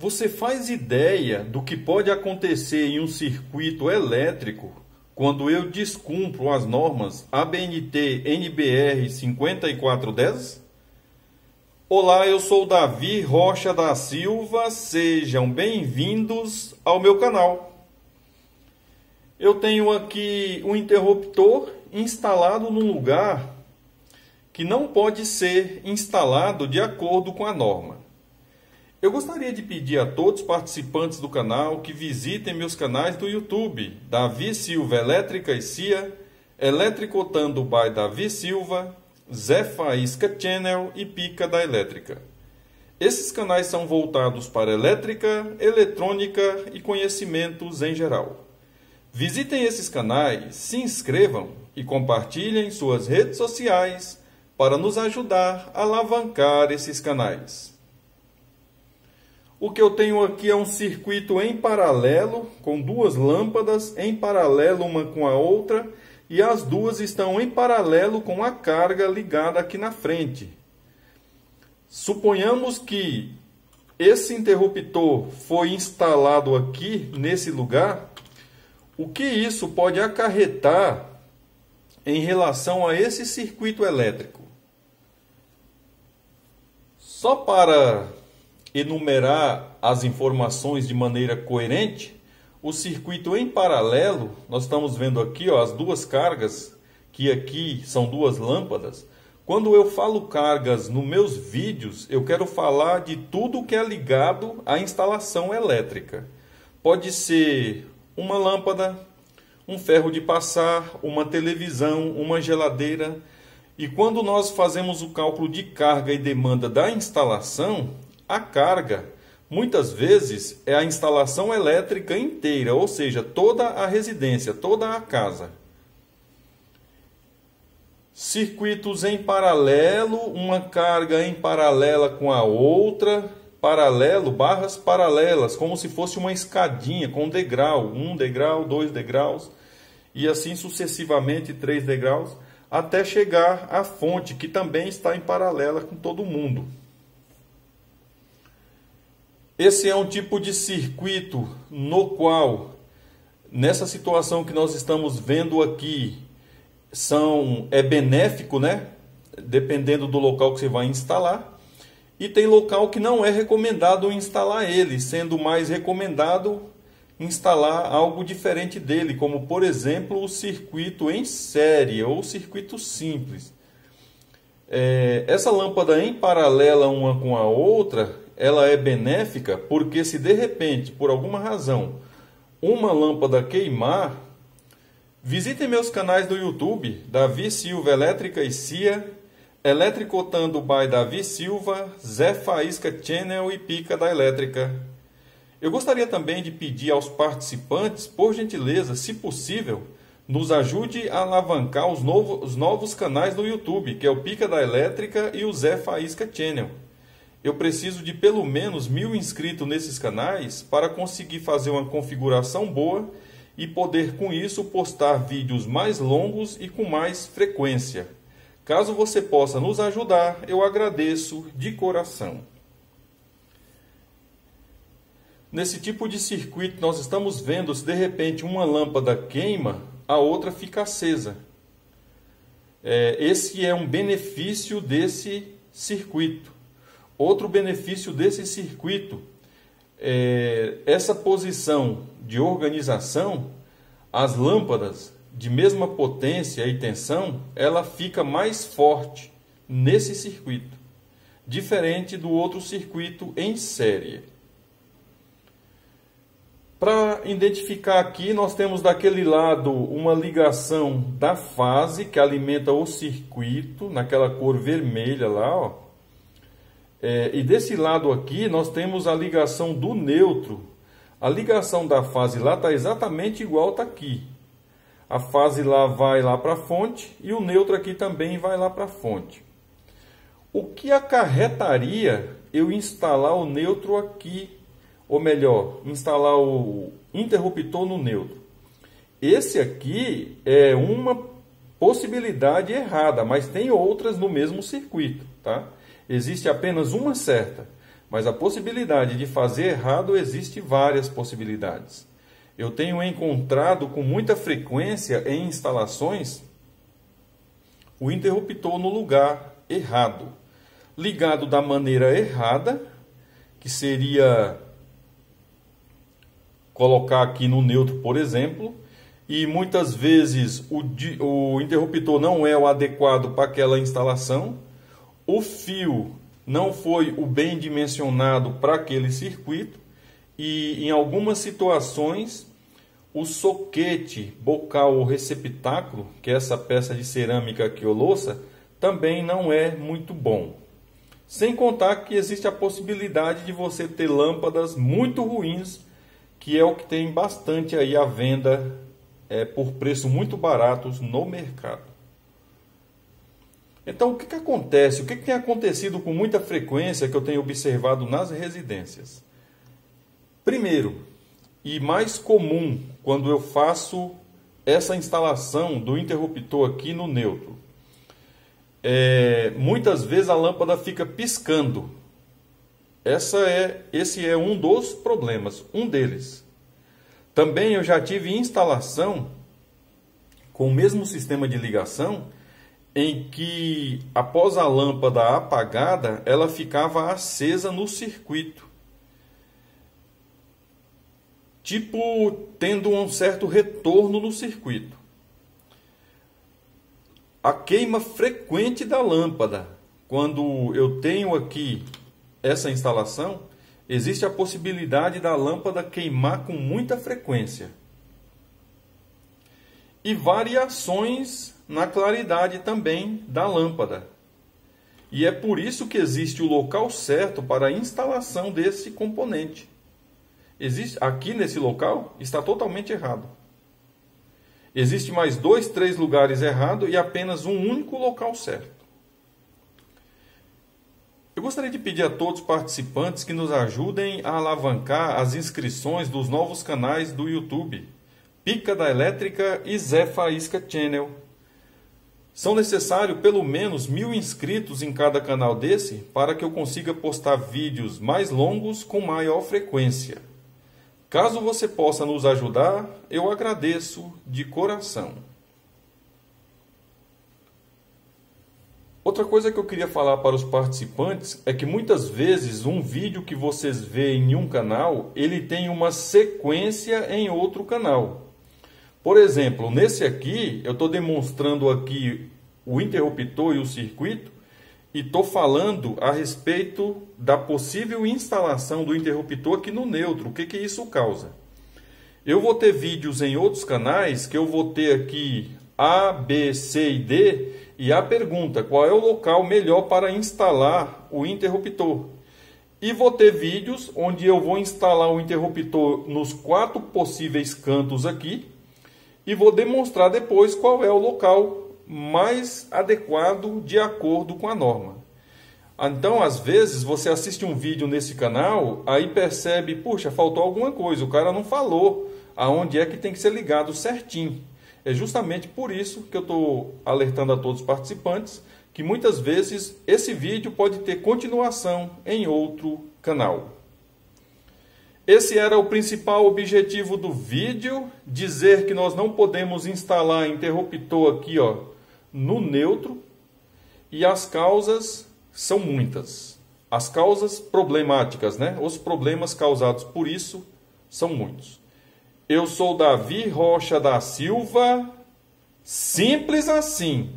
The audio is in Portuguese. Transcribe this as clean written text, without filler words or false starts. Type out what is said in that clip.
Você faz ideia do que pode acontecer em um circuito elétrico quando eu descumpro as normas ABNT NBR 5410? Olá, eu sou Davi Rocha da Silva, sejam bem-vindos ao meu canal. Eu tenho aqui um interruptor instalado num lugar que não pode ser instalado de acordo com a norma. Eu gostaria de pedir a todos os participantes do canal que visitem meus canais do YouTube, Davi Silva Elétrica e CIA, Eletricotando by Davi Silva, Zé Faísca Channel e Pica da Elétrica. Esses canais são voltados para elétrica, eletrônica e conhecimentos em geral. Visitem esses canais, se inscrevam e compartilhem em suas redes sociais para nos ajudar a alavancar esses canais. O que eu tenho aqui é um circuito em paralelo, com duas lâmpadas em paralelo uma com a outra, e as duas estão em paralelo com a carga ligada aqui na frente. Suponhamos que esse interruptor foi instalado aqui nesse lugar. O que isso pode acarretar em relação a esse circuito elétrico? Só para enumerar as informações de maneira coerente, o circuito em paralelo, nós estamos vendo aqui as duas cargas, que aqui são duas lâmpadas. Quando eu falo cargas nos meus vídeos, eu quero falar de tudo que é ligado à instalação elétrica. Pode ser uma lâmpada, um ferro de passar, uma televisão, uma geladeira. E quando nós fazemos o cálculo de carga e demanda da instalação, a carga, muitas vezes, é a instalação elétrica inteira, ou seja, toda a residência, toda a casa. Circuitos em paralelo, uma carga em paralela com a outra, paralelo, barras paralelas, como se fosse uma escadinha com degrau, 1 degrau, 2 degraus, e assim sucessivamente 3 degraus, até chegar à fonte, que também está em paralela com todo mundo. Esse é um tipo de circuito no qual, nessa situação que nós estamos vendo aqui, é benéfico, né? Dependendo do local que você vai instalar. E tem local que não é recomendado instalar ele, sendo mais recomendado instalar algo diferente dele, como por exemplo o circuito em série ou circuito simples. Essa lâmpada em paralela uma com a outra, ela é benéfica porque se de repente, por alguma razão, uma lâmpada queimar, visitem meus canais do YouTube, Davi Silva Elétrica e CIA, Eletricotando by Davi Silva, Zé Faísca Channel e Pica da Elétrica. Eu gostaria também de pedir aos participantes, por gentileza, se possível, nos ajude a alavancar os novos canais do YouTube, que é o Pica da Elétrica e o Zé Faísca Channel. Eu preciso de pelo menos 1000 inscritos nesses canais para conseguir fazer uma configuração boa e poder com isso postar vídeos mais longos e com mais frequência. Caso você possa nos ajudar, eu agradeço de coração. Nesse tipo de circuito nós estamos vendo se de repente uma lâmpada queima, a outra fica acesa. Esse é um benefício desse circuito. Outro benefício desse circuito é essa posição de organização, as lâmpadas de mesma potência e tensão, ela fica mais forte nesse circuito, diferente do outro circuito em série. Para identificar aqui, nós temos daquele lado uma ligação da fase que alimenta o circuito, naquela cor vermelha lá, ó. E desse lado aqui nós temos a ligação do neutro. A ligação da fase lá está exatamente igual está aqui. A fase lá vai lá para a fonte e o neutro aqui também vai lá para a fonte. O que acarretaria eu instalar o neutro aqui, ou melhor, instalar o interruptor no neutro? Esse aqui é uma possibilidade errada, mas tem outras no mesmo circuito, tá? Existe apenas uma certa. Mas a possibilidade de fazer errado existe várias possibilidades. Eu tenho encontrado com muita frequência em instalações o interruptor no lugar errado, ligado da maneira errada, que seria colocar aqui no neutro, por exemplo, e muitas vezes o interruptor não é o adequado para aquela instalação, o fio não foi o bem dimensionado para aquele circuito e em algumas situações o soquete bocal ou receptáculo, que é essa peça de cerâmica aqui ou louça, também não é muito bom. Sem contar que existe a possibilidade de você ter lâmpadas muito ruins, que é o que tem bastante aí à venda por preço muito baratos no mercado. Então, o que acontece? O que tem acontecido com muita frequência que eu tenho observado nas residências? Primeiro, e mais comum, quando eu faço essa instalação do interruptor aqui no neutro, muitas vezes a lâmpada fica piscando. Esse é um dos problemas, um deles. Também eu já tive instalação com o mesmo sistema de ligação, em que após a lâmpada apagada, ela ficava acesa no circuito. Tipo, tendo um certo retorno no circuito. A queima frequente da lâmpada, quando eu tenho aqui essa instalação, existe a possibilidade da lâmpada queimar com muita frequência. E variações na claridade também da lâmpada. E é por isso que existe o local certo para a instalação desse componente. Aqui nesse local está totalmente errado. Existe mais 2, 3 lugares errados e apenas um único local certo. Eu gostaria de pedir a todos os participantes que nos ajudem a alavancar as inscrições dos novos canais do YouTube, Pica da Elétrica e Zé Faísca Channel. São necessários pelo menos 1000 inscritos em cada canal desse para que eu consiga postar vídeos mais longos com maior frequência. Caso você possa nos ajudar, eu agradeço de coração. Outra coisa que eu queria falar para os participantes é que muitas vezes um vídeo que vocês veem em um canal, ele tem uma sequência em outro canal. Por exemplo, nesse aqui, eu estou demonstrando aqui o interruptor e o circuito e estou falando a respeito da possível instalação do interruptor aqui no neutro. O que isso causa? Eu vou ter vídeos em outros canais que eu vou ter aqui A, B, C e D e a pergunta, qual é o local melhor para instalar o interruptor? E vou ter vídeos onde eu vou instalar o interruptor nos 4 possíveis cantos aqui e vou demonstrar depois qual é o local mais adequado de acordo com a norma. Então, às vezes, você assiste um vídeo nesse canal, aí percebe, puxa, faltou alguma coisa, o cara não falou aonde é que tem que ser ligado certinho. É justamente por isso que eu estou alertando a todos os participantes que muitas vezes esse vídeo pode ter continuação em outro canal. Esse era o principal objetivo do vídeo, dizer que nós não podemos instalar interruptor aqui, ó, no neutro, e as causas são muitas. As causas problemáticas, né? Os problemas causados por isso são muitos. Eu sou Davi Rocha da Silva, simples assim.